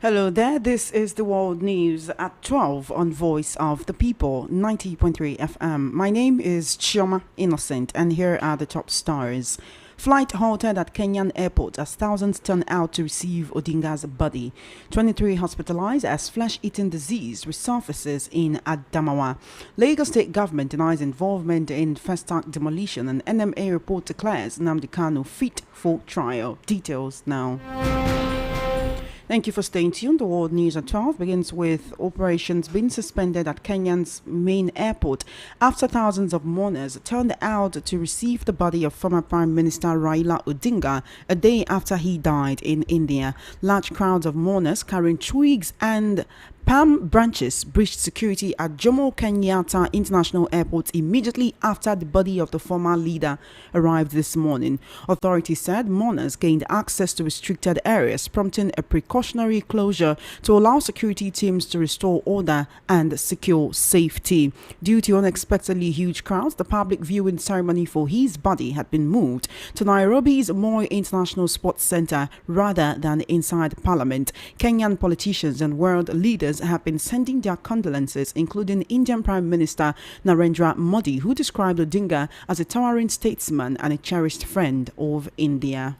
Hello there, this is the World News at 12 on Voice of the People, 90.3 FM. My name is Chioma Innocent, and here are the top stories. Flight halted at Kenyan airport as thousands turn out to receive Odinga's body. 23 hospitalized as flesh-eating disease resurfaces in Adamawa. Lagos state government denies involvement in Festac demolition, and NMA report declares Nnamdi Kanu fit for trial. Details now. Thank you for staying tuned. The World News at 12 begins with operations being suspended at Kenya's main airport after thousands of mourners turned out to receive the body of former Prime Minister Raila Odinga a day after he died in India. Large crowds of mourners carrying twigs and palm branches breached security at Jomo Kenyatta International Airport immediately after the body of the former leader arrived this morning. Authorities said mourners gained access to restricted areas, prompting a precautionary closure to allow security teams to restore order and secure safety. Due to unexpectedly huge crowds, the public viewing ceremony for his body had been moved to Nairobi's Moi International Sports Center rather than inside Parliament. Kenyan politicians and world leaders have been sending their condolences, including Indian Prime Minister Narendra Modi, who described Odinga as a towering statesman and a cherished friend of India.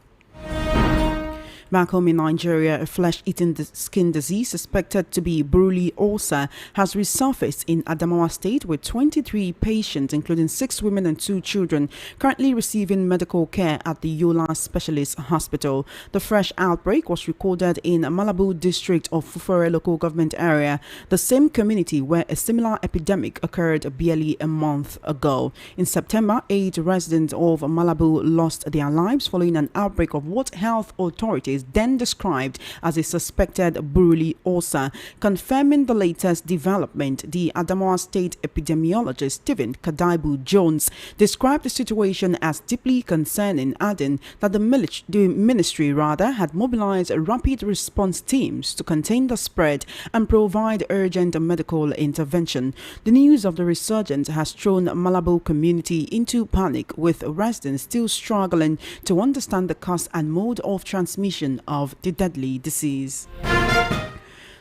Back home in Nigeria, a flesh-eating skin disease suspected to be Buruli ulcer has resurfaced in Adamawa State, with 23 patients, including 6 women and 2 children, currently receiving medical care at the Yola Specialist Hospital. The fresh outbreak was recorded in Malabu district of Fufore local government area, the same community where a similar epidemic occurred barely a month ago. In September, 8 residents of Malabu lost their lives following an outbreak of what health authorities then described as a suspected Buruli ulcer. Confirming the latest development, the Adamawa State epidemiologist Stephen Kadaibu Jones described the situation as deeply concerning, adding that the ministry had mobilized rapid response teams to contain the spread and provide urgent medical intervention. The news of the resurgence has thrown Malabu community into panic, with residents still struggling to understand the cause and mode of transmission of the deadly disease.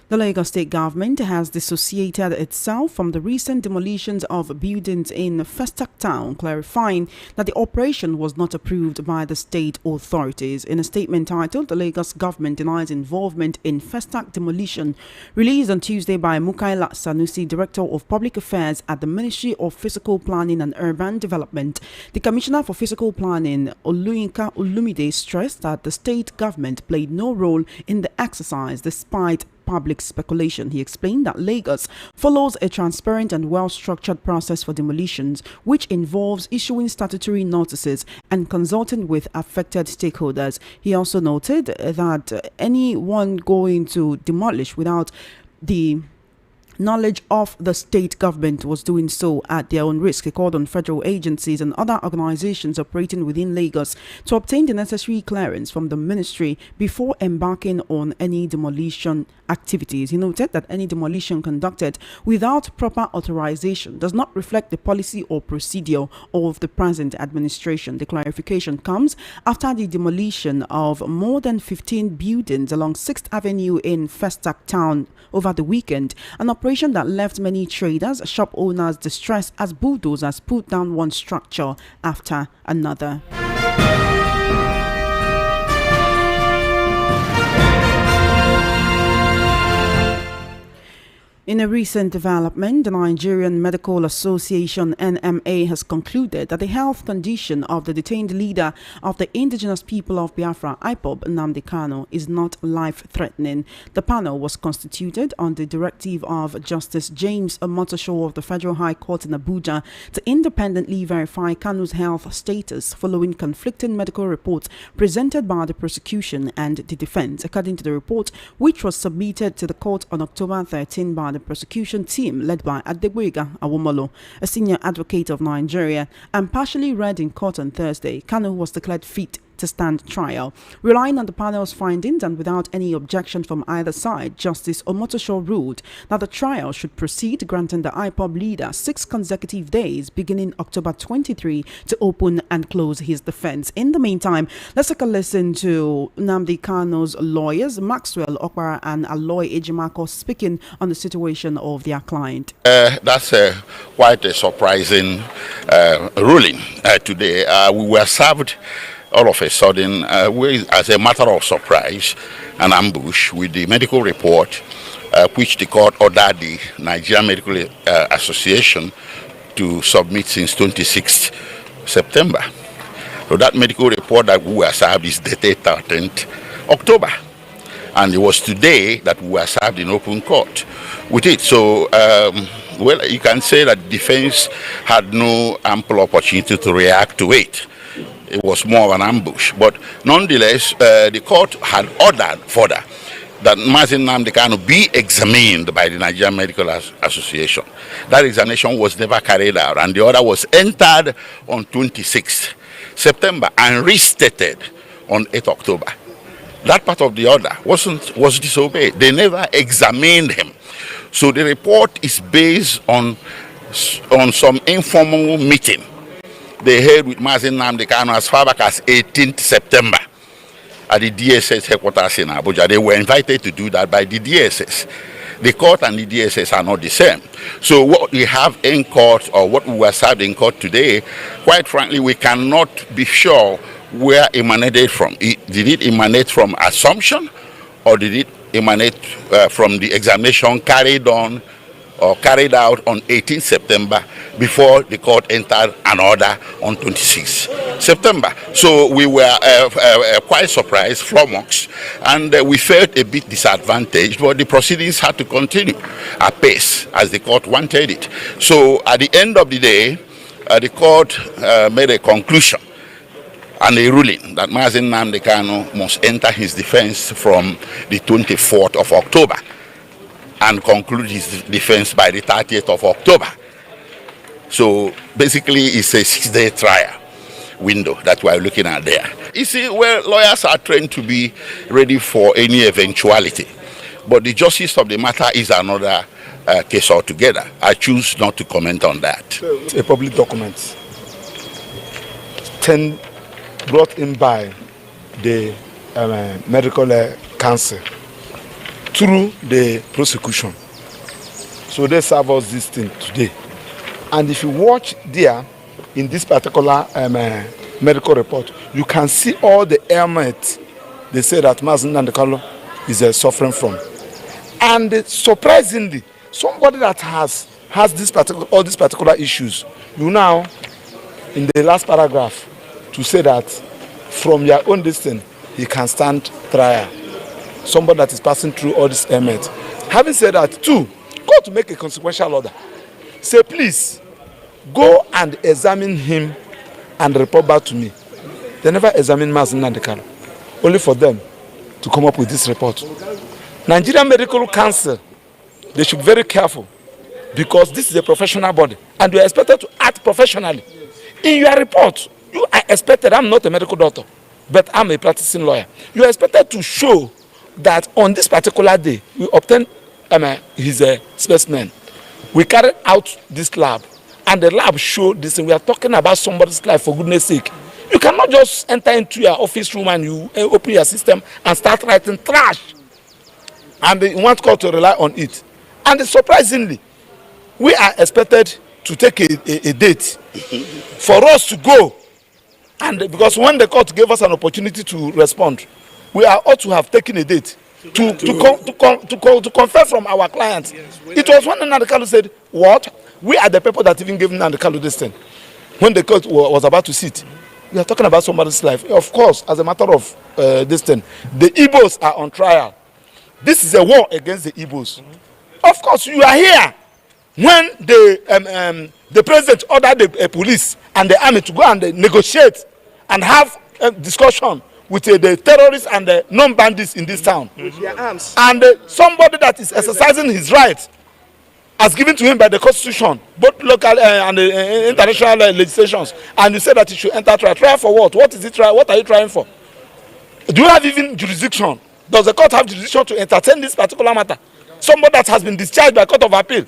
The Lagos state government has dissociated itself from the recent demolitions of buildings in Festac town, clarifying that the operation was not approved by the state authorities. In a statement titled, "The Lagos government denies involvement in Festac demolition," released on Tuesday by Mukaila Sanusi, Director of Public Affairs at the Ministry of Physical Planning and Urban Development. The Commissioner for Physical Planning, Oluyinka Olumide, stressed that the state government played no role in the exercise despite public speculation. He explained that Lagos follows a transparent and well-structured process for demolitions, which involves issuing statutory notices and consulting with affected stakeholders. He also noted that anyone going to demolish without the knowledge of the state government was doing so at their own risk. He called on federal agencies and other organizations operating within Lagos to obtain the necessary clearance from the ministry before embarking on any demolition activities. He noted that any demolition conducted without proper authorization does not reflect the policy or procedure of the present administration. The clarification comes after the demolition of more than 15 buildings along 6th Avenue in Festac town over the weekend, an operation that left many traders, shop owners distressed as bulldozers put down one structure after another. In a recent development, the Nigerian Medical Association NMA has concluded that the health condition of the detained leader of the indigenous people of Biafra, IPOB, Nnamdi Kanu, is not life-threatening. The panel was constituted on the directive of Justice James Omotosho of the Federal High Court in Abuja to independently verify Kanu's health status following conflicting medical reports presented by the prosecution and the defense. According to the report, which was submitted to the court on October 13 by the prosecution team led by Adegboyega Awomolo, a senior advocate of Nigeria, and partially read in court on Thursday, Kanu was declared fit to stand trial. Relying on the panel's findings and without any objection from either side, Justice Omotosho ruled that the trial should proceed, granting the IPOB leader 6 consecutive days beginning October 23 to open and close his defense. In the meantime, let's take a listen to Nnamdi Kanu's lawyers, Maxwell Okpara and Aloy Ejimako, speaking on the situation of their client. That's quite a surprising ruling today. We were served all of a sudden, as a matter of surprise, an ambush with the medical report, which the court ordered the Nigerian Medical Association to submit since 26th September. So that medical report that we were served is dated 13th October. And it was today that we were served in open court with it. So, well, you can say that the defense had no ample opportunity to react to it. It was more of an ambush. But nonetheless, the court had ordered further that Nnamdi Kanu be examined by the Nigerian Medical Association. That examination was never carried out, and the order was entered on 26th September and restated on 8th October. That part of the order was disobeyed. They never examined him. So the report is based on some informal meeting they held with Nnamdi Kanu as far back as 18th September at the DSS headquarters in Abuja. They were invited to do that by the DSS. The court and the DSS are not the same. So what we have in court, or what we were served in court today, quite frankly, we cannot be sure where it emanated from. Did it emanate from assumption, or did it emanate from the examination carried out on 18th September before the court entered an order on 26th September. So we were quite surprised, flummoxed, and we felt a bit disadvantaged, but the proceedings had to continue at pace as the court wanted it. So at the end of the day, the court made a conclusion and a ruling that Nnamdi Kanu must enter his defense from the 24th of October and conclude his defense by the 30th of October. So basically it's a 6-day trial window that we're looking at there. You see, well, lawyers are trained to be ready for any eventuality, but the justice of the matter is another case altogether. I choose not to comment on that. It's a public document brought in by the medical council through the prosecution. So they serve us this thing today. And if you watch there in this particular medical report, you can see all the ailments they say that Nnamdi Kanu is suffering from. And surprisingly, somebody that has all these particular issues, you now, in the last paragraph, to say that from your own distance, he can stand trial. Somebody that is passing through all this ailments. Having said that, too, go to make a consequential order. Say, please, go and examine him and report back to me. They never examined Nnamdi Kanu, only for them to come up with this report. Nigerian Medical Council, they should be very careful, because this is a professional body and you are expected to act professionally. In your report, you are expected, I'm not a medical doctor, but I'm a practicing lawyer. You are expected to show that on this particular day, we obtained his specimen. We carried out this lab, and the lab showed this, and we are talking about somebody's life, for goodness sake. You cannot just enter into your office room and you open your system and start writing trash, and you want court to rely on it. And surprisingly, we are expected to take a date for us to go, and because when the court gave us an opportunity to respond, we are ought to have taken a date to confer from our clients. Yes, it was when Nnamdi Kanu said, what? We are the people that even gave Nnamdi Kanu this thing. When the court was about to sit, we are talking about somebody's life. Of course, as a matter of this thing, the Igbos are on trial. This is a war against the Igbos. Of course, you are here when the president ordered the police and the army to go and negotiate and have a discussion with the terrorists and the non-bandits in this town. With their arms. And somebody that is exercising his right as given to him by the constitution, both local and international legislations, and you say that he should enter trial. Trial for what? What is it trial? What are you trying for? Do you have even jurisdiction? Does the court have jurisdiction to entertain this particular matter? Somebody that has been discharged by court of appeal.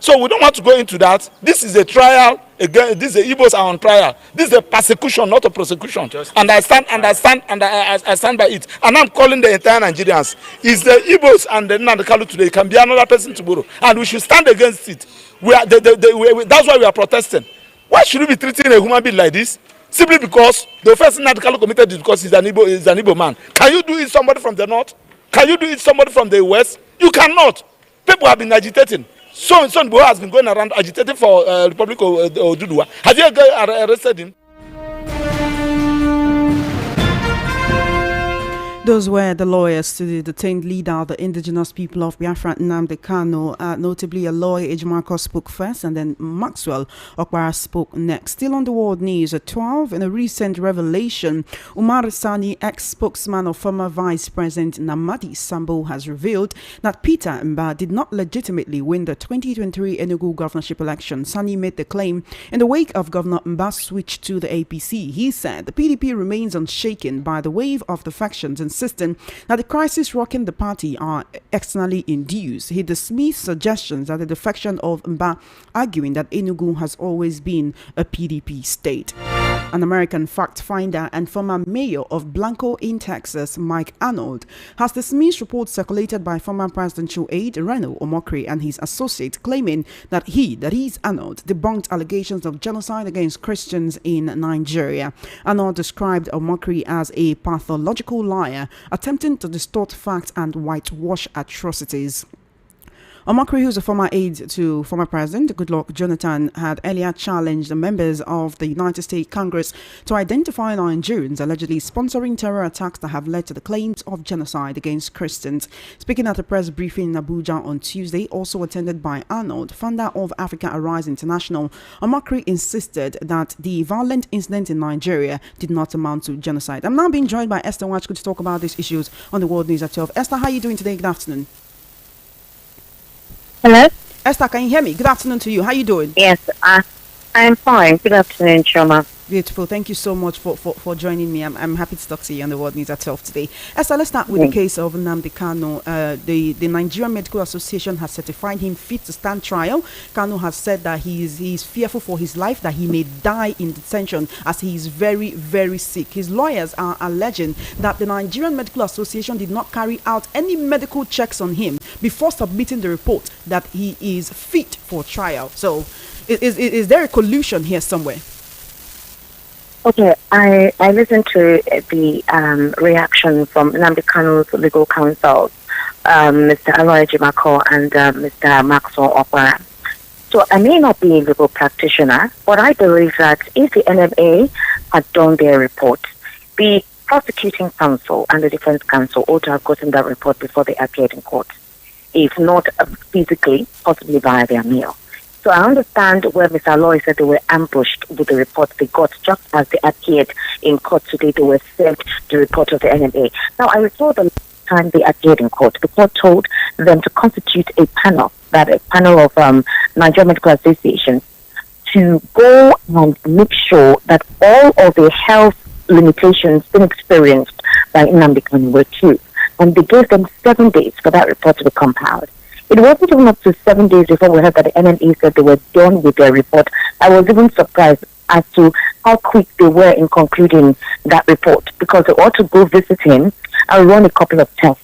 So we don't want to go into that. This is a trial. Again, these Igbos are on trial. This is a persecution, not a prosecution. And I stand by it. And I'm calling the entire Nigerians. It's the Igbos and the Nnamdi Kanu today. It can be another person tomorrow. And we should stand against it. That's why we are protesting. Why should we be treating a human being like this? Simply because the first Nnamdi Kanu committed it because he's an Igbo man. Can you do it somebody from the north? Can you do it somebody from the west? You cannot. People have been agitating. So Boy has been going around agitating for Republic of Oduduwa. Have you arrested him? Those were the lawyers to the detained leader of the indigenous people of Biafra, Nnamdi Kanu. Notably, a lawyer, Ejimako, spoke first, and then Maxwell Okpara spoke next. Still on the world news at 12, in a recent revelation, Umar Sani, ex-spokesman of former Vice President Nnamdi Sambo, has revealed that Peter Mba did not legitimately win the 2023 Enugu governorship election. Sani made the claim in the wake of Governor Mba's switch to the APC. He said the PDP remains unshaken by the wave of defections, insisting that the crisis rocking the party are externally induced. He dismissed suggestions that the defection of Mba, arguing that Enugu has always been a PDP state. An American fact finder and former mayor of Blanco in Texas, Mike Arnold, has dismissed reports circulated by former presidential aide Reno Omokri and his associates, claiming that is Arnold, debunked allegations of genocide against Christians in Nigeria. Arnold described Omokri as a pathological liar, attempting to distort facts and whitewash atrocities. Omokri, who's a former aide to former President Goodluck Jonathan, had earlier challenged the members of the United States Congress to identify Nigerians allegedly sponsoring terror attacks that have led to the claims of genocide against Christians. Speaking at a press briefing in Abuja on Tuesday, also attended by Arnold, founder of Africa Arise International, Omokri insisted that the violent incident in Nigeria did not amount to genocide. I'm now being joined by Esther Wachko to talk about these issues on the World News at 12. Esther, how are you doing today? Good afternoon. Hello? Esther, can you hear me? Good afternoon to you. How are you doing? Yes, I'm fine. Good afternoon, Choma. Beautiful. Thank you so much for joining me. I'm happy to talk to you on the World News at 12 today. Esther, let's start with the case of Nnamdi Kanu. The Nigerian Medical Association has certified him fit to stand trial. Kanu has said that he is fearful for his life, that he may die in detention as he is very, very sick. His lawyers are alleging that the Nigerian Medical Association did not carry out any medical checks on him before submitting the report that he is fit for trial. So is there a collusion here somewhere? Okay, I listened to the reaction from Nnamdi Kanu's legal counsel, Mr. Aloy Jimako and Mr. Maxwell Okpara. So I may not be a legal practitioner, but I believe that if the NMA had done their report, the prosecuting counsel and the defense counsel ought to have gotten that report before they appeared in court, if not physically, possibly via their mail. So I understand where Mr. Aloy said they were ambushed with the report they got just as they appeared in court today. They were served the report of the NMA. Now, I recall the last time they appeared in court, the court told them to constitute a panel of Nigerian Medical Association to go and make sure that all of the health limitations being experienced by Nnamdi Kanu were true. And they gave them 7 days for that report to be compiled. It wasn't even up to 7 days before we heard that the NMA said they were done with their report. I was even surprised as to how quick they were in concluding that report, because they ought to go visit him and run a couple of tests.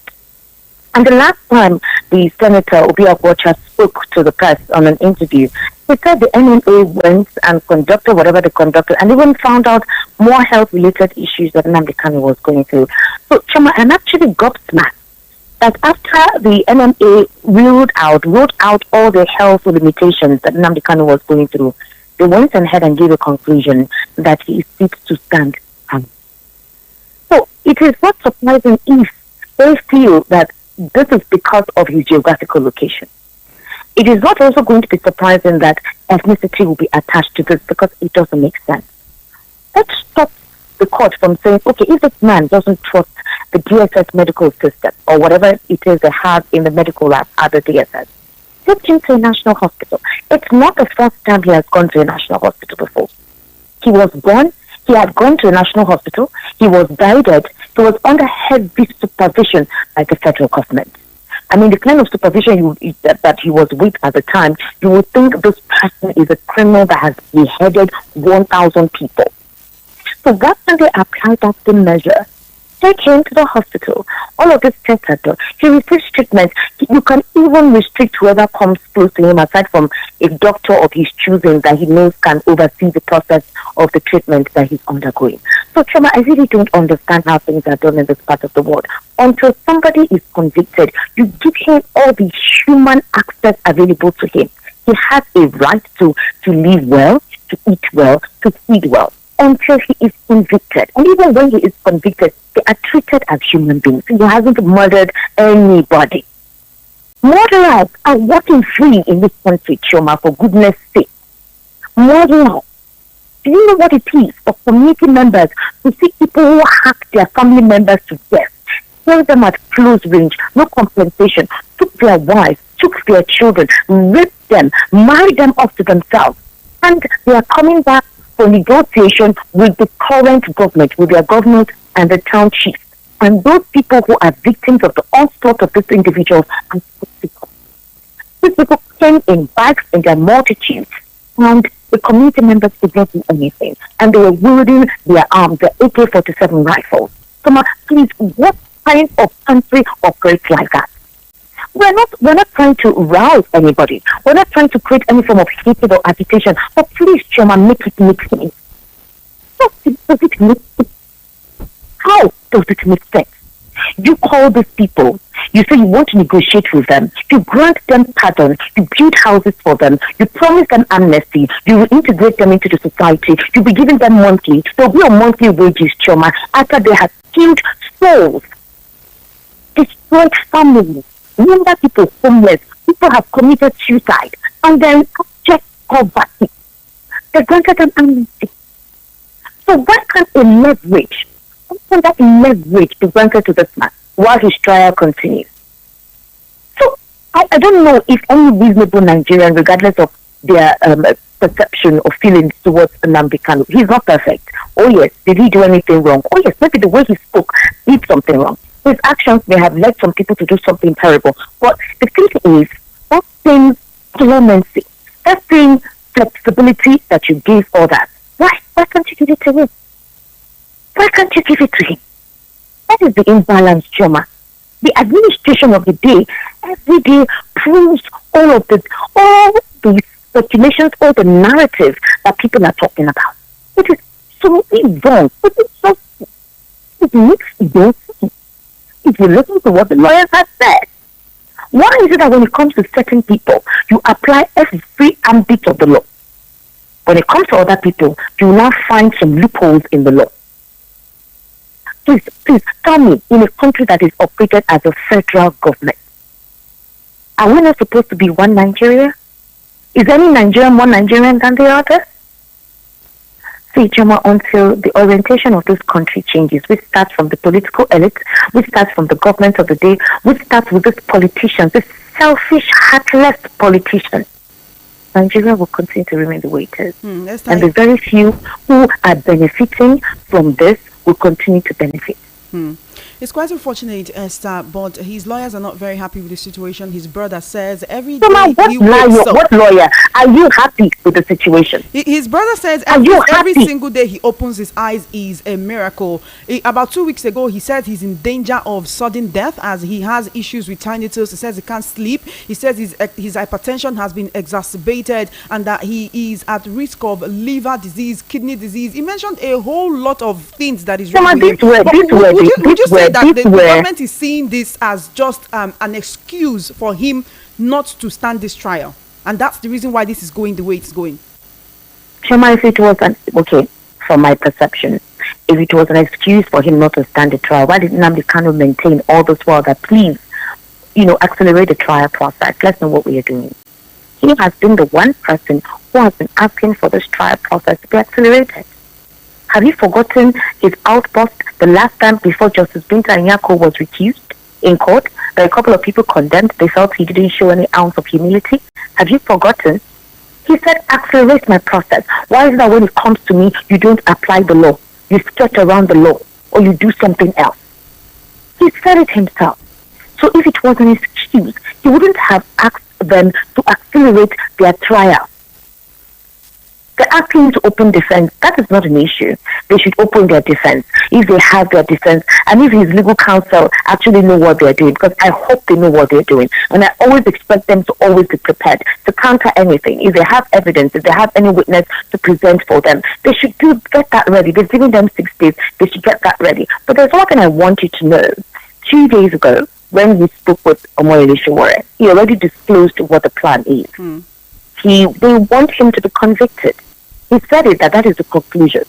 And the last time the Senator Obi Akwocha spoke to the press on an interview, he said the NMA went and conducted whatever they conducted and even found out more health-related issues that Nnamdi Kanu was going through. So, Chama, I'm actually gobsmacked that after the NMA wrote out all the health limitations that Nnamdi Kanu was going through, they went ahead and gave a conclusion that he is fit to stand. So it is not surprising if they feel that this is because of his geographical location. It is not also going to be surprising that ethnicity will be attached to this, because it doesn't make sense. Let's stop the court from saying, okay, if this man doesn't trust the DSS medical system or whatever it is they have in the medical lab at the DSS, took him to a national hospital. It's not the first time he has gone to a national hospital before. He was born, he had gone to a national hospital, he was guided, he was under heavy supervision by the federal government. I mean, the kind of supervision that he was with at the time, you would think this person is a criminal that has beheaded 1,000 people. So that's when they applied that same measure. Take him to the hospital. All of this tests are done. He receives treatment. You can even restrict whoever comes close to him, aside from a doctor of his choosing that he knows can oversee the process of the treatment that he's undergoing. So, Choma, I really don't understand how things are done in this part of the world. Until somebody is convicted, you give him all the human access available to him. He has a right to live well, to eat well, to feed well, until he is convicted. And even when he is convicted, they are treated as human beings. He hasn't murdered anybody. Murderers are walking free in this country, Choma, for goodness sake. Murderers. Do you know what it is for community members to see people who hack their family members to death, kill them at close range, no compensation, took their wives, took their children, raped them, married them off to themselves, and they are coming back for negotiation with the current government, with their government and the town chiefs. And those people who are victims of the onslaught of these individuals are people. These people came in bags in their multitudes, and the community members did not do anything. And they were wielding their arms, the AK-47 rifles. So, please, what kind of country operates like that? We're not trying to rouse anybody. We're not trying to create any form of hatred or agitation. But please, Choma, make it make sense. Does it make sense? How does it make sense? You call these people, you say you want to negotiate with them, you grant them pardon, you build houses for them, you promise them amnesty, you will integrate them into the society, you'll be giving them monthly, they'll be on monthly wages, Choma, after they have killed souls, destroyed families, number people homeless, people have committed suicide, and then abject poverty. They granted them amnesty. So what can a leverage? What can that leverage be granted to this man while his trial continues? So I don't know if any reasonable Nigerian, regardless of their perception or feelings towards Nnamdi Kanu, he's not perfect. Oh yes, did he do anything wrong? Oh yes, maybe the way he spoke did something wrong. His actions may have led some people to do something terrible. But the thing is, that same clemency, that same flexibility that you gave others, why can't you give it to him? Why can't you give it to him? That is the imbalance, Choma. The administration of the day, every day proves all the speculations, all the narrative that people are talking about. It is so wrong. It makes no sense. If you listen to what the lawyers have said, why is it that when it comes to certain people, you apply every ambit of the law? When it comes to other people, you will now find some loopholes in the law. Please tell me, in a country that is operated as a federal government, are we not supposed to be one Nigeria? Is any Nigerian more Nigerian than the other? See, Choma, until the orientation of this country changes, which starts from the political elite, which starts from the government of the day, which starts with these politicians, these selfish, heartless politicians, Nigeria will continue to remain the way it is. And the very few who are benefiting from this will continue to benefit. It's quite unfortunate, Esther, but his lawyers are not very happy with the situation. His brother says every day what lawyer? Are you happy with the situation? His brother says every single day he opens his eyes is a miracle. About 2 weeks ago, he said he's in danger of sudden death as he has issues with tinnitus. He says he can't sleep. He says his hypertension has been exacerbated and that he is at risk of liver disease, kidney disease. He mentioned a whole lot of things that is wrong with him. Would you say that the government is seeing this as just an excuse for him not to stand this trial, and that's the reason why this is going the way it's going? Choma, if it was from my perception, if it was an excuse for him not to stand the trial, why did Nnamdi Kanu maintain all this while that please, accelerate the trial process? Let's know what we are doing. He has been the one person who has been asking for this trial process to be accelerated. Have you forgotten his outburst the last time before Justice Binta Nyako was recused in court? that a couple of people condemned. They felt he didn't show any ounce of humility. Have you forgotten? He said, accelerate my process. Why is it that when it comes to me, you don't apply the law? You skirt around the law, or you do something else? He said it himself. So if it was an excuse, he wouldn't have asked them to accelerate their trial. They're asking you to open defense. That is not an issue. They should open their defense if they have their defense, and if his legal counsel actually know what they're doing, because I hope they know what they're doing. And I always expect them to always be prepared to counter anything. If they have evidence, if they have any witness to present for them, they should get that ready. They've given them 6 days. They should get that ready. But there's one thing I want you to know. 2 days ago, when we spoke with Omoyele Sowore, he already disclosed what the plan is. They want him to be convicted. He said that is the conclusion.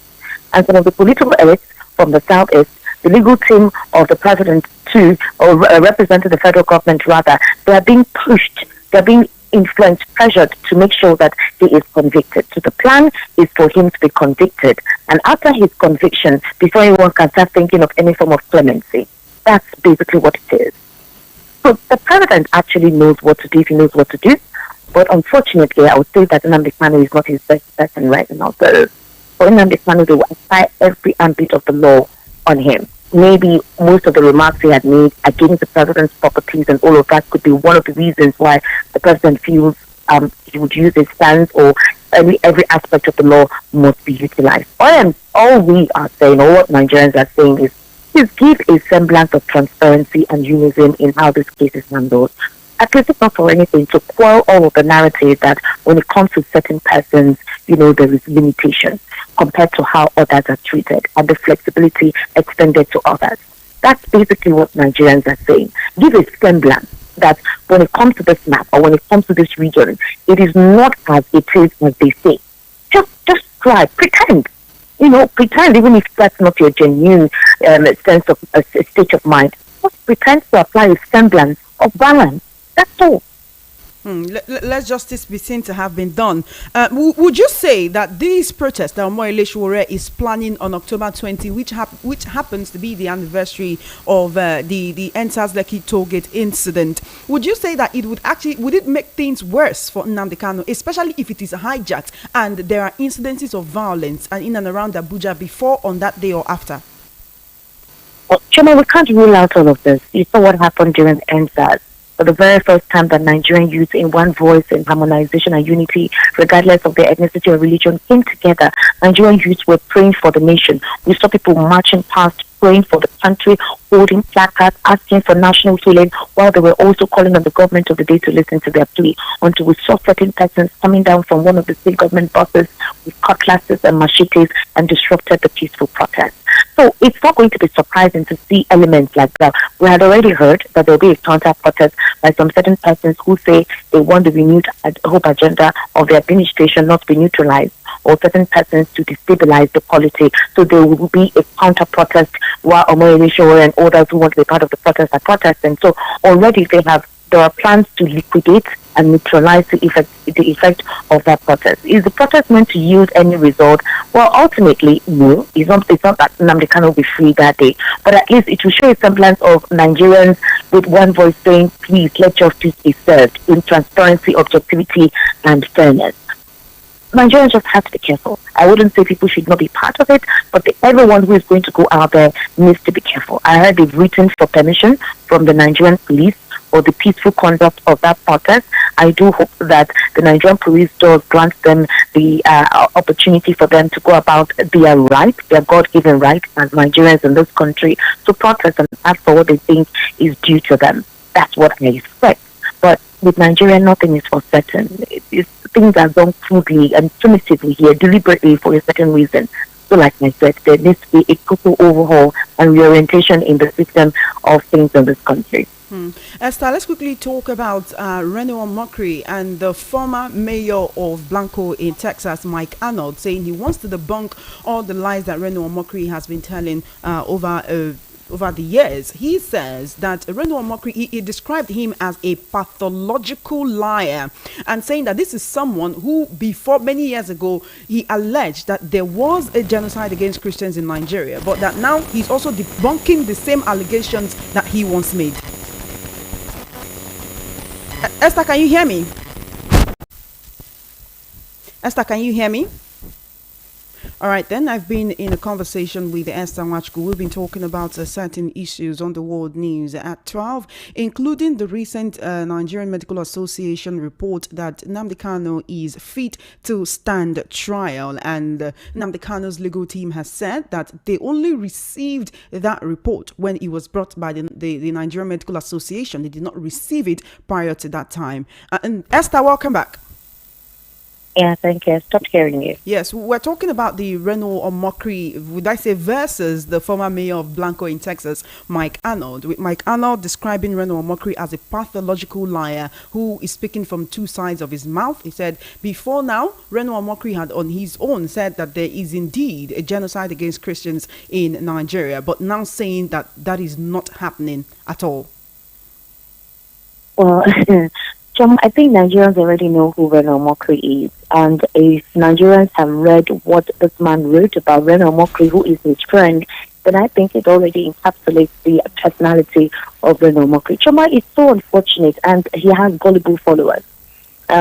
And some of the political elites from the southeast, the legal team of the president too, or representing the federal government rather, they are being pushed, they are being influenced, pressured to make sure that he is convicted. So the plan is for him to be convicted. And after his conviction, before anyone can start thinking of any form of clemency. That's basically what it is. So the president actually knows what to do if he knows what to do. But unfortunately, I would say that Nnamdi Kanu is not his best person right now. So for Nnamdi Kanu, they will apply every ambit of the law on him. Maybe most of the remarks he had made against the president's properties and all of that could be one of the reasons why the president feels he would use his stance, or every aspect of the law must be utilized. All we are saying, or what Nigerians are saying is give a semblance of transparency and unison in how this case is handled. At least it's not for anything, to quell all of the narrative that when it comes to certain persons, there is limitation compared to how others are treated and the flexibility extended to others. That's basically what Nigerians are saying. Give a semblance that when it comes to this map or when it comes to this region, it is not as it is as they say. Just try, pretend. Pretend, even if that's not your genuine sense of a state of mind. Just pretend to apply a semblance of balance. That's all. Let justice be seen to have been done. Would you say that these protests that Omoyele Sowore is planning on October 20, which happens to be the anniversary of the Endsars Lekki Tollgate incident, would you say that would it make things worse for Nnamdi Kanu, especially if it is hijacked and there are incidences of violence and in and around Abuja before, on that day, or after? Well, Chima, we can't rule out all of this. You saw what happened during the Endsars. For the very first time that Nigerian youth in one voice in harmonization and unity, regardless of their ethnicity or religion, came together. Nigerian youths were praying for the nation. We saw people marching past, praying for the country, holding placards, asking for national healing, while they were also calling on the government of the day to listen to their plea, until we saw certain persons coming down from one of the state government buses with cutlasses and machetes and disrupted the peaceful protest. So it's not going to be surprising to see elements like that. We had already heard that there will be a counter-protest by some certain persons who say they want the renewed hope agenda of the administration not to be neutralized, or certain persons to destabilize the polity. So there will be a counter-protest while Omoyele Sowore and others who want to be part of the protest are protesting. So already there are plans to liquidate and neutralize the effect of that protest. Is the protest meant to yield any result? Well, ultimately, no. It's not that Nnamdi Kanu will be free that day. But at least it will show a semblance of Nigerians with one voice saying, please let justice be served in transparency, objectivity, and fairness. Nigerians just have to be careful. I wouldn't say people should not be part of it, but everyone who is going to go out there needs to be careful. I heard they've written for permission from the Nigerian police or the peaceful conduct of that protest. I do hope that the Nigerian police does grant them the opportunity for them to go about their right, their God-given right as Nigerians in this country, to protest and ask for what they think is due to them. That's what I expect. But with Nigeria, nothing is for certain. Things are done crudely and primitively here, deliberately for a certain reason. So like I said, there needs to be a total overhaul and reorientation in the system of things in this country. Esther, let's quickly talk about Reno Omokri and the former mayor of Blanco in Texas, Mike Arnold, saying he wants to debunk all the lies that Reno Omokri has been telling over the years. He says that Reno Omokri, he described him as a pathological liar, and saying that this is someone who, before many years ago, he alleged that there was a genocide against Christians in Nigeria, but that now he's also debunking the same allegations that he once made. Esther, can you hear me? Esther, can you hear me? All right, then I've been in a conversation with Esther Nwachukwu. We've been talking about certain issues on the world news at 12, including the recent Nigerian Medical Association report that Nnamdi Kanu is fit to stand trial. And Nnamdi Kanu's legal team has said that they only received that report when it was brought by the Nigerian Medical Association. They did not receive it prior to that time. And Esther, welcome back. Yeah, thank you. I stopped hearing you. Yes, we're talking about the Reno Omokri, would I say, versus the former mayor of Blanco in Texas, Mike Arnold. With Mike Arnold describing Reno Omokri as a pathological liar who is speaking from two sides of his mouth. He said, before now, Reno Omokri had on his own said that there is indeed a genocide against Christians in Nigeria, but now saying that that is not happening at all. Well, John, I think Nigerians already know who Reno Omokri is. And if Nigerians have read what this man wrote about Reno Omokri, who is his friend, then I think it already encapsulates the personality of Reno Omokri. Choma is so unfortunate, and he has gullible followers.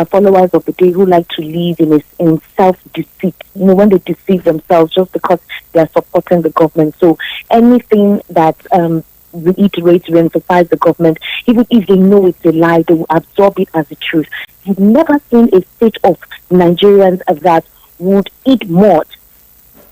Followers of the day who like to live in self-deceit. You know, when they deceive themselves just because they are supporting the government. So anything that reiterate, re-emphasize the government, even if they know it's a lie, they will absorb it as the truth. You've never seen a state of Nigerians that would eat mud,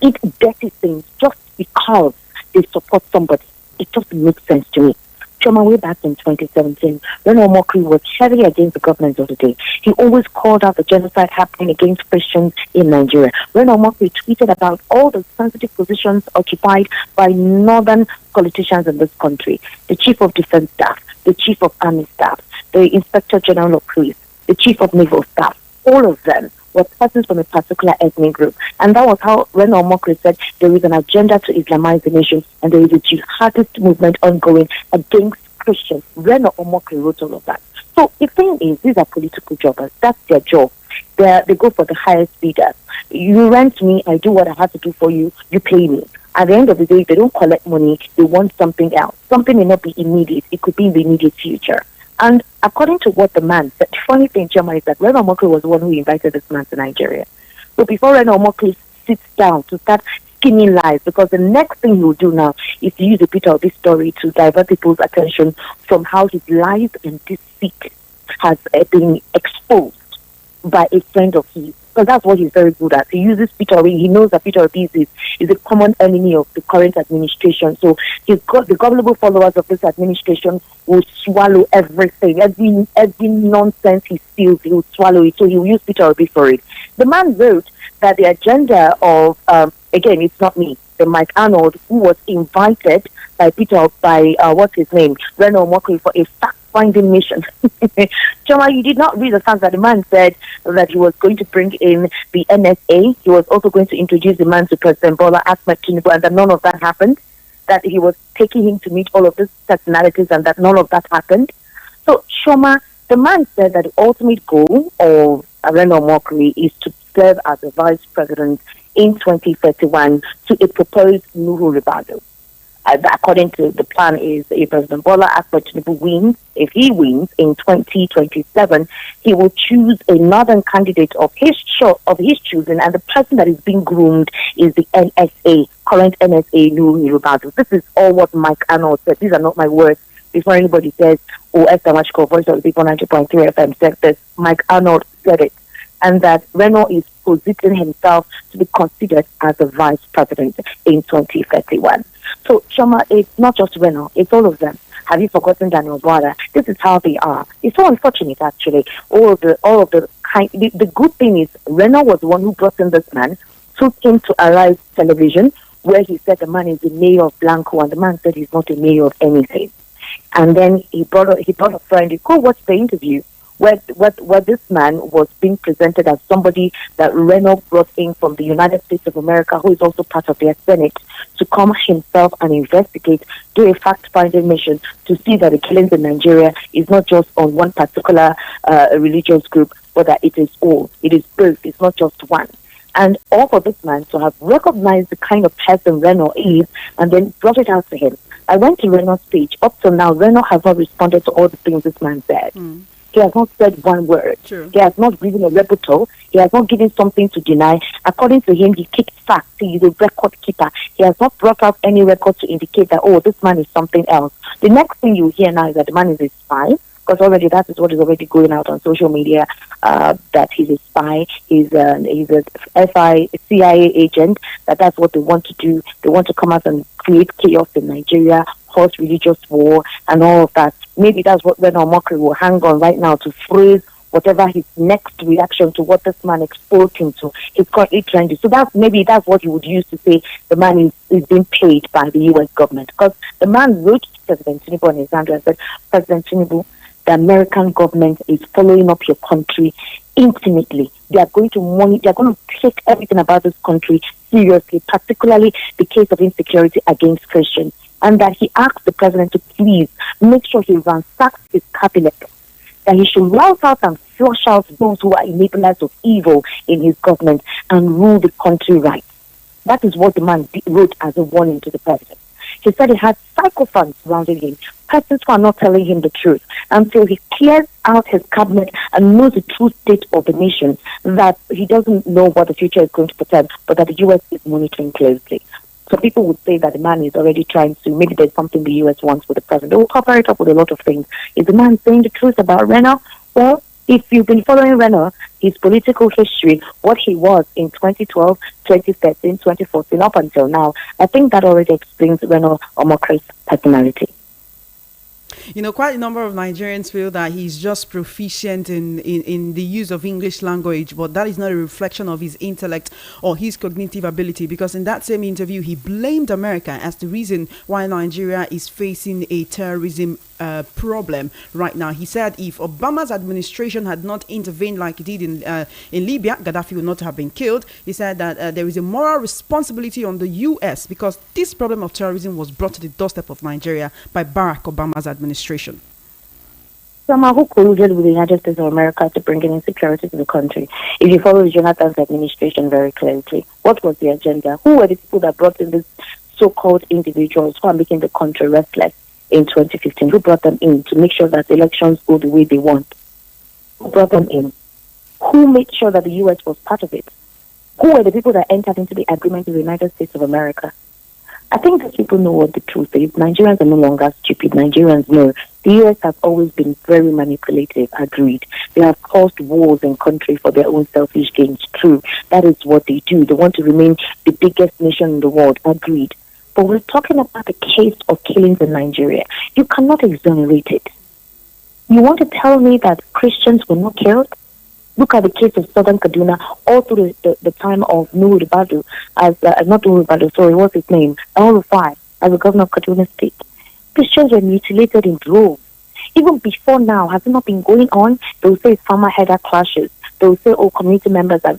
eat dirty things just because they support somebody. It doesn't make sense to me. Choma, way back in 2017, Reno Omokri was heavily against the government of the day. He always called out the genocide happening against Christians in Nigeria. Reno Omokri tweeted about all the sensitive positions occupied by northern politicians in this country. The Chief of Defense Staff, the Chief of Army Staff, the Inspector General of Police, the Chief of Naval Staff, all of them were persons from a particular ethnic group. And that was how Reno Omokri said there is an agenda to Islamize the nation and there is a jihadist movement ongoing against Christians. Reno Omokri wrote all of that. So the thing is, these are political jobbers. That's their job. They go for the highest bidder. You rent me, I do what I have to do for you, you pay me. At the end of the day, they don't collect money, they want something else. Something may not be immediate, it could be in the immediate future. And according to what the man said, the funny thing, Chema, is that Reno Omokri was the one who invited this man to Nigeria. So before Reno Omokri sits down to start skinning lies, because the next thing he will do now is to use a bit of this story to divert people's attention from how his lies and deceit has been exposed by a friend of his. Because that's what he's very good at. He uses Peter Obi. He knows that Peter Obi is a common enemy of the current administration. So he's got the gullible followers of this administration will swallow everything. Every nonsense he steals, he will swallow it. So he will use Peter Obi for it. The man wrote that the agenda of, again, it's not me, the Mike Arnold, who was invited by what's his name, Reno Omokri, for a fact-finding mission. Choma, you did not read the fact that the man said that he was going to bring in the NSA. He was also going to introduce the man to President Bola Ahmed Tinubu, and that none of that happened. That he was taking him to meet all of these personalities, and that none of that happened. So, Choma, the man said that the ultimate goal of Reno Omokri is to serve as the vice president in 2031 to a proposed Nuhu Ribado. According to the plan, is if President Bola Ahmed Tinubu wins, if he wins in 2027, he will choose a northern candidate of his choosing, and the person that is being groomed is the NSA, current NSA Nuhu Ribado. This is all what Mike Arnold said. These are not my words. Before anybody says, "Oh, Esther Nwachukwu, Voice of the People 90.3 FM," said this, Mike Arnold said it. And that Reno is positioning himself to be considered as the vice president in 2031. So, Choma, it's not just Reno, it's all of them. Have you forgotten Daniel Boada? This is how they are. It's so unfortunate, actually. The good thing is, Reno was the one who brought in this man, took him to Arise Television, where he said the man is the mayor of Blanco, and the man said he's not a mayor of anything. And then he brought a friend. You go watch the interview where this man was being presented as somebody that Reno brought in from the United States of America, who is also part of their Senate, to come himself and investigate, do a fact-finding mission to see that the killings in Nigeria is not just on one particular religious group, but that it is all. It is both. It's not just one. And all for this man to have recognized the kind of person Reno is and then brought it out to him. I went to Reno's page. Up till now, Reno has not responded to all the things this man said. He has not said one word. True. He has not given a rebuttal. He has not given something to deny. According to him, he keeps facts. He is a record keeper. He has not brought out any record to indicate that, oh, this man is something else. The next thing you hear now is that the man is a spy, because already that is what is already going out on social media, that he's a spy, he's a CIA agent, that's what they want to do. They want to come out and create chaos in Nigeria, cause religious war, and all of that. Maybe that's what Reno Omokri will hang on right now to phrase whatever his next reaction to what this man exposed him to. He's currently trying to. So that's what he would use to say the man is being paid by the U.S. government. Because the man wrote to President Tinubu on his hand and said, President Tinubu, the American government is following up your country intimately. They are going to monitor, they are going to take everything about this country seriously, particularly the case of insecurity against Christians. And that he asked the president to please make sure he ransacks his cabinet, that he should rout out and flush out those who are enablers of evil in his government and rule the country right. That is what the man wrote as a warning to the president. He said he had sycophants surrounding him, persons who are not telling him the truth, until he clears out his cabinet and knows the true state of the nation, that he doesn't know what the future is going to portend, but that the U.S. is monitoring closely. So people would say that the man is already trying to, maybe there's something the U.S. wants with the president. They will cover it up with a lot of things. Is the man saying the truth about Reno? Well, if you've been following Reno, his political history, what he was in 2012, 2013, 2014, up until now, I think that already explains Reno Omokri's personality. You know, quite a number of Nigerians feel that he's just proficient in the use of English language, but that is not a reflection of his intellect or his cognitive ability, because in that same interview, he blamed America as the reason why Nigeria is facing a terrorism problem right now. He said if Obama's administration had not intervened like it did in Libya, Gaddafi would not have been killed. He said that there is a moral responsibility on the U.S. because this problem of terrorism was brought to the doorstep of Nigeria by Barack Obama's administration. Someone who colluded with the United States of America to bring in insecurity to the country. If you follow Jonathan's administration very closely, what was the agenda? Who were the people that brought in these so-called individuals who are making the country restless in 2015? Who brought them in to make sure that elections go the way they want? Who brought them in? Who made sure that the U.S. was part of it? Who were the people that entered into the agreement with the United States of America? I think that people know what the truth is. Nigerians are no longer stupid. Nigerians know the U.S. has always been very manipulative, agreed. They have caused wars in country for their own selfish gains, true. That is what they do. They want to remain the biggest nation in the world, agreed. But we're talking about the case of killings in Nigeria. You cannot exonerate it. You want to tell me that Christians were not killed? Look at the case of Southern Kaduna all through the time of Nuhu Badu, not Nuhu Badu, sorry, what's his name? Al-Rufai, as the governor of Kaduna State. Christians were mutilated in droves. Even before now, has it not been going on? They will say it's farmer-header clashes. They will say, oh, community members are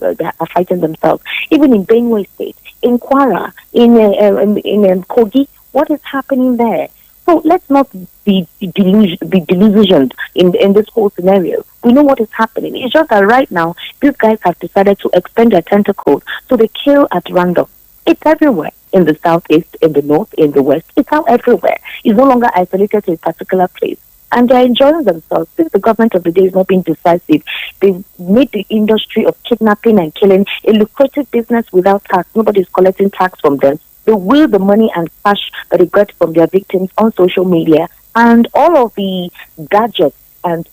fighting themselves. Even in Benue State, in Kwara, in Kogi, what is happening there? So let's not be delusioned in this whole scenario. We know what is happening. It's just that right now, these guys have decided to expand their tentacles, so they kill at random. It's everywhere. In the southeast, in the north, in the west. It's out everywhere. It's no longer isolated to a particular place. And they're enjoying themselves. Since the government of the day is not being decisive, they've made the industry of kidnapping and killing a lucrative business without tax. Nobody's collecting tax from them. They will the money and cash that they get from their victims on social media, and all of the gadgets and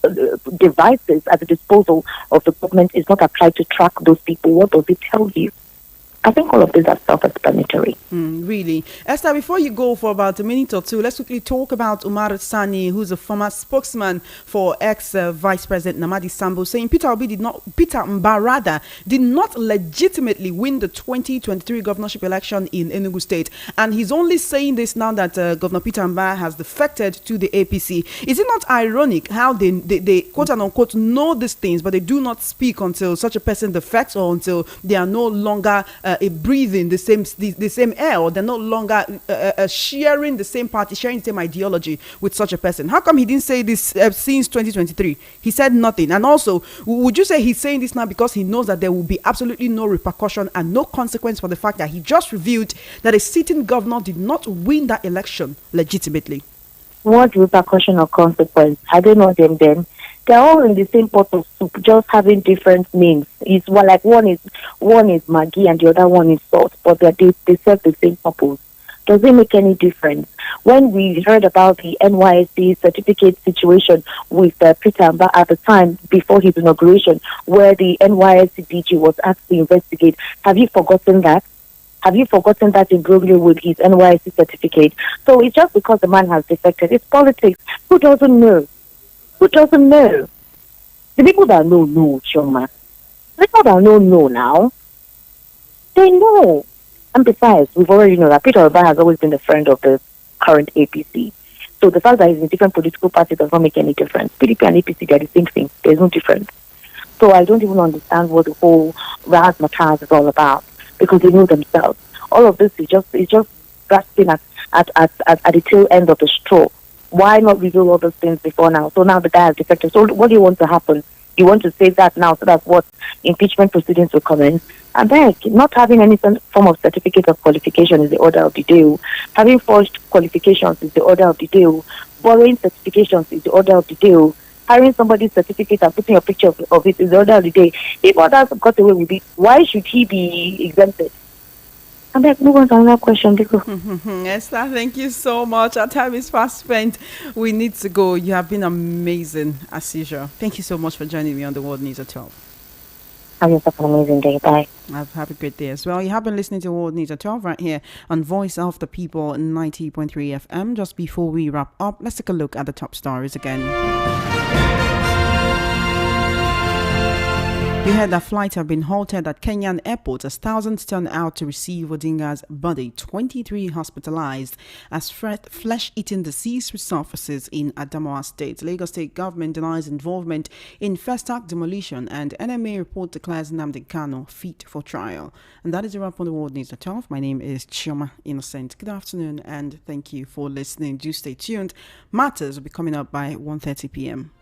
devices at the disposal of the government is not applied to track those people. What does it tell you? I think all of these are self-explanatory. Really. Esther, before you go for about a minute or two, let's quickly talk about Umar Sani, who's a former spokesman for ex-Vice President Nnamdi Kanu, saying Peter Mbarada did not legitimately win the 2023 governorship election in Enugu State. And he's only saying this now that Governor Peter Mbarada has defected to the APC. Is it not ironic how they quote-unquote know these things, but they do not speak until such a person defects or until they are no longer breathing the same air, or they're no longer sharing the same party, sharing the same ideology with such a person? How come he didn't say this since 2023? He said nothing. And also, would you say he's saying this now because he knows that there will be absolutely no repercussion and no consequence for the fact that he just revealed that a sitting governor did not win that election legitimately? What repercussion or consequence? I don't know them then. They're all in the same pot of soup, just having different names. It's well, like one is Maggi and the other one is salt, but they serve the same purpose. Does it make any difference? When we heard about the NYSC certificate situation with Peter Amba at the time before his inauguration, where the NYSC DG was asked to investigate, have you forgotten that? Have you forgotten that imbroglio with his NYSC certificate? So it's just because the man has defected. It's politics. Who doesn't know? Who doesn't know? The people that know, Choma. The people that know now. They know. And besides, we've already know that Peter Oba has always been the friend of the current APC. So the fact that he's in different political parties does not make any difference. PDP and APC, they're the same thing. There's no difference. So I don't even understand what the whole razzmatazz is all about, because they know themselves. All of this is just grasping at the tail end of the straw. Why not reveal all those things before now? So now the guy has defected. So what do you want to happen? You want to say that now so that what impeachment proceedings will commence? And then not having any form of certificate of qualification is the order of the day. Having forged qualifications is the order of the day. Borrowing certifications is the order of the day. Hiring somebody's certificate and putting a picture of it is the order of the day. If others got away with it, why should he be exempted? I'm like, move on to another question. Esther, thank you so much. Our time is fast spent. We need to go. You have been amazing as usual. Thank you so much for joining me on the World News at 12. Have yourself an amazing day. Bye. Have a great day as well. You have been listening to World News at 12 right here on Voice of the People 90.3 FM. Just before we wrap up, let's take a look at the top stories again. You heard that flights have been halted at Kenyan airports as thousands turn out to receive Odinga's body. 23 hospitalized as flesh-eating disease resurfaces in Adamawa State. Lagos State government denies involvement in Festac demolition, and NMA report declares Nnamdi Kanu fit for trial. And that is a wrap on the World News at 12. My name is Chioma Innocent. Good afternoon and thank you for listening. Do stay tuned. Matters will be coming up by 1:30 p.m.